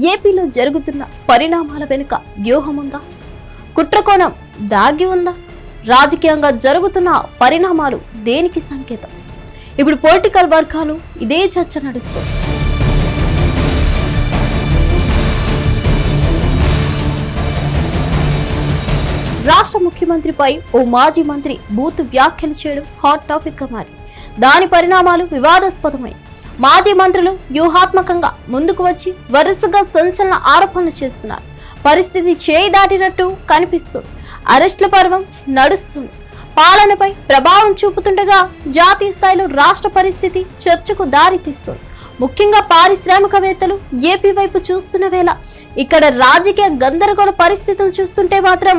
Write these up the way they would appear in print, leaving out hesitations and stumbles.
ఏపీలో జరుగుతున్న పరిణామాల వెనుక వ్యూహముందా? కుట్రకోణం దాగి ఉందా? రాజకీయంగా జరుగుతున్న పరిణామాలు దేనికి సంకేతం? ఇప్పుడు పొలిటికల్ వర్గాలు ఇదే చర్చ నడుస్తుంది. రాష్ట్ర ముఖ్యమంత్రిపై ఓ మాజీ మంత్రి బూతు వ్యాఖ్యలు చేయడం హాట్ టాపిక్ గా మారి దాని పరిణామాలు వివాదాస్పదమై మాజీ మంత్రులు వ్యూహాత్మకంగా ముందుకు వచ్చి వరుసగా సంచలన ఆరోపణలు చేస్తున్నారు. పరిస్థితి చేయి దాటినట్టు కనిపిస్తుంది. అరెస్టుల పర్వం నడుస్తుంది. పాలనపై ప్రభావం చూపుతుండగా జాతీయ స్థాయిలో రాష్ట్ర పరిస్థితి చర్చకు దారితీస్తుంది. ముఖ్యంగా పారిశ్రామికవేత్తలు ఏపీ వైపు చూస్తున్న వేళ ఇక్కడ రాజకీయ గందరగోళ పరిస్థితులు చూస్తుంటే మాత్రం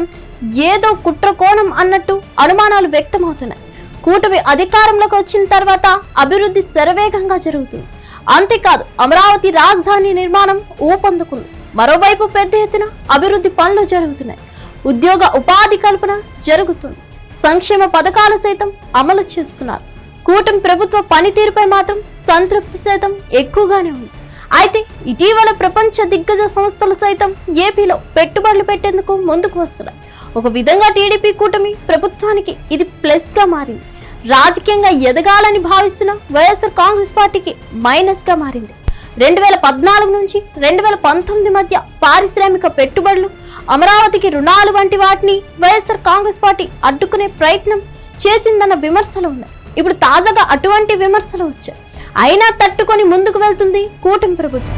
ఏదో కుట్రకోణం అన్నట్టు అనుమానాలు వ్యక్తమవుతున్నాయి. కూటమి అధికారంలోకి వచ్చిన తర్వాత అభివృద్ధి శరవేగంగా జరుగుతుంది. అంతేకాదు అమరావతి రాజధాని నిర్మాణం ఊపందుకుంది. మరోవైపు పెద్ద ఎత్తున అభివృద్ధి పనులు జరుగుతున్నాయి. ఉద్యోగ ఉపాధి కల్పన జరుగుతుంది. సంక్షేమ పథకాలు సైతం అమలు చేస్తున్నారు. కూటమి ప్రభుత్వ పనితీరుపై మాత్రం సంతృప్తి శాతం ఎక్కువగానే ఉంది. అయితే ఇటీవల ప్రపంచ దిగ్గజ సంస్థలు సైతం ఏపీలో పెట్టుబడులు పెట్టేందుకు ముందుకు వస్తున్నాయి. ఒక విధంగా టీడీపీ కూటమి ప్రభుత్వానికి ఇది ప్లస్ గా మారింది. రాజకీయంగా ఎదగాలని భావిస్తున్న వైఎస్ఆర్ కాంగ్రెస్ పార్టీకి మైనస్ గా మారింది. 2014 నుంచి 2019 మధ్య పారిశ్రామిక పెట్టుబడులు, అమరావతికి రుణాలు వంటి వాటిని వైఎస్ఆర్ కాంగ్రెస్ పార్టీ అడ్డుకునే ప్రయత్నం చేసిందన్న విమర్శలు ఉన్నాయి. ఇప్పుడు తాజాగా అటువంటి విమర్శలు వచ్చాయి. అయినా తట్టుకొని ముందుకు వెళ్తుంది కూటమి ప్రభుత్వం.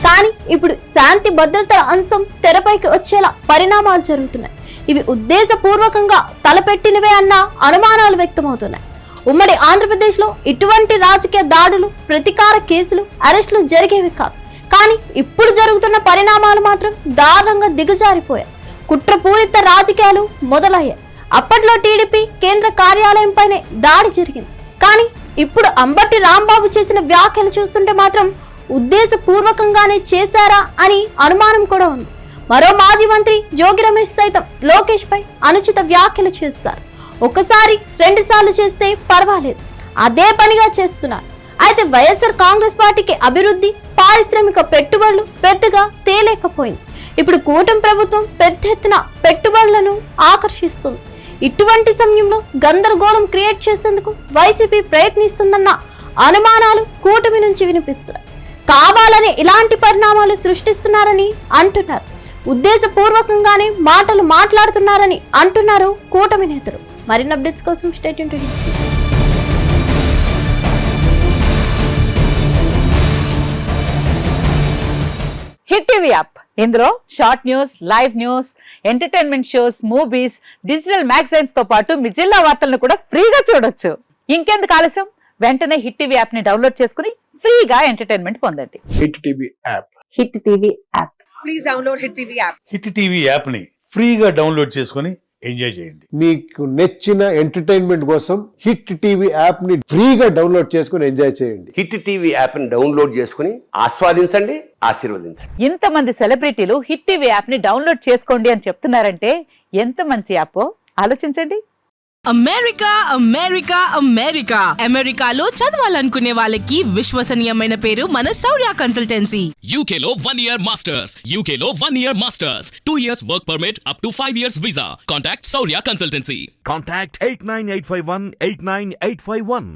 కానీ ఇప్పుడు శాంతి భద్రతల అంశం తెరపైకి వచ్చేలా పరిణామాలు జరుగుతున్నాయి. ఇవి ఉద్దేశపూర్వకంగా తలపెట్టినవే అన్న అనుమానాలు వ్యక్తమవుతున్నాయి. ఉమ్మడి ఆంధ్రప్రదేశ్ లో ఇటువంటి రాజకీయ దాడులు, ప్రతీకార కేసులు, అరెస్టులు జరిగేవి కాదు. కానీ ఇప్పుడు జరుగుతున్న పరిణామాలు మాత్రం దారుణంగా దిగజారిపోయాయి. కుట్రపూరిత రాజకీయాలు మొదలయ్యాయి. అప్పట్లో టీడీపీ కేంద్ర కార్యాలయంపైనే దాడి జరిగింది. కానీ ఇప్పుడు అంబటి రాంబాబు చేసిన వ్యాఖ్యలు చూస్తుంటే మాత్రం ఉద్దేశపూర్వకంగానే చేశారా అని అనుమానం కూడా ఉంది. మరో మాజీ మంత్రి జోగి రమేష్ సైతం లోకేష్ పై అనుచిత వ్యాఖ్యలు చేస్తారు. ఒకసారి 2 సార్లు చేస్తే పర్వాలేదు, అదే పనిగా చేస్తున్నారు. అయితే వైఎస్ఆర్ కాంగ్రెస్ పార్టీకి అభివృద్ధి, పారిశ్రామిక పెట్టుబడులు పెద్దగా తేలేకపోయింది. ఇప్పుడు కూటమి ప్రభుత్వం పెద్ద ఎత్తున పెట్టుబడులను ఆకర్షిస్తుంది. ఇటువంటి సమయంలో గందరగోళం క్రియేట్ చేసేందుకు వైసీపీ ప్రయత్నిస్తుందన్న అనుమానాలు కూటమి నుంచి వినిపిస్తున్నాయి. కావాలని ఇలాంటి పరిణామాలు సృష్టిస్తున్నారని అంటున్నారు. ఉద్దేశపూర్వకంగానే మాటలు మాట్లాడుతున్నారని అంటున్నారు కూటమి నేతలు. మరిన్ని అప్డేట్స్ కోసం stay tune to Hit TV app. ఇందులో short news, live news, entertainment shows, movies, digital magazines తో పాటు మీ జిల్లా వార్తలను కూడా ఫ్రీగా చూడొచ్చు. ఇంకెందుకు ఆలస్యం? వెంటనే హిట్ టీవీ యాప్ ని డౌన్లోడ్ చేసుకుని ఫ్రీగా ఎంటర్టైన్మెంట్ పొందండి. Hit TV app. Hit TV app. Please download hit TV app. Hit TV app ని ఫ్రీగా డౌన్లోడ్ చేసుకుని ఎంజాయ్ చేయండి. మీకు నచ్చిన ఎంటర్టైన్మెంట్ కోసం హిట్ టీవీ యాప్ ని ఫ్రీగా డౌన్లోడ్ చేసుకుని ఎంజాయ్ చేయండి. హిట్ టీవీ యాప్ ని డౌన్లోడ్ చేసుకుని ఆస్వాదించండి, ఆశీర్వదించండి. ఇంతమంది సెలబ్రిటీలు హిట్ టీవీ యాప్ ని డౌన్లోడ్ చేసుకోండి అని చెప్తున్నారంటే ఎంత మంచి యాప్ ఆలోచించండి. అమెరికా అమెరికా అమెరికా అమెరికాలో చదవాలనుకునే వాళ్ళకి విశ్వసనీయమైన పేరు మన శౌర్య కన్సల్టెన్సీ. UK లో 1 year masters. UK లో 1 year masters. 2 years work permit up to 5 years visa. Contact Saurya Consultancy. Contact 89851 89851.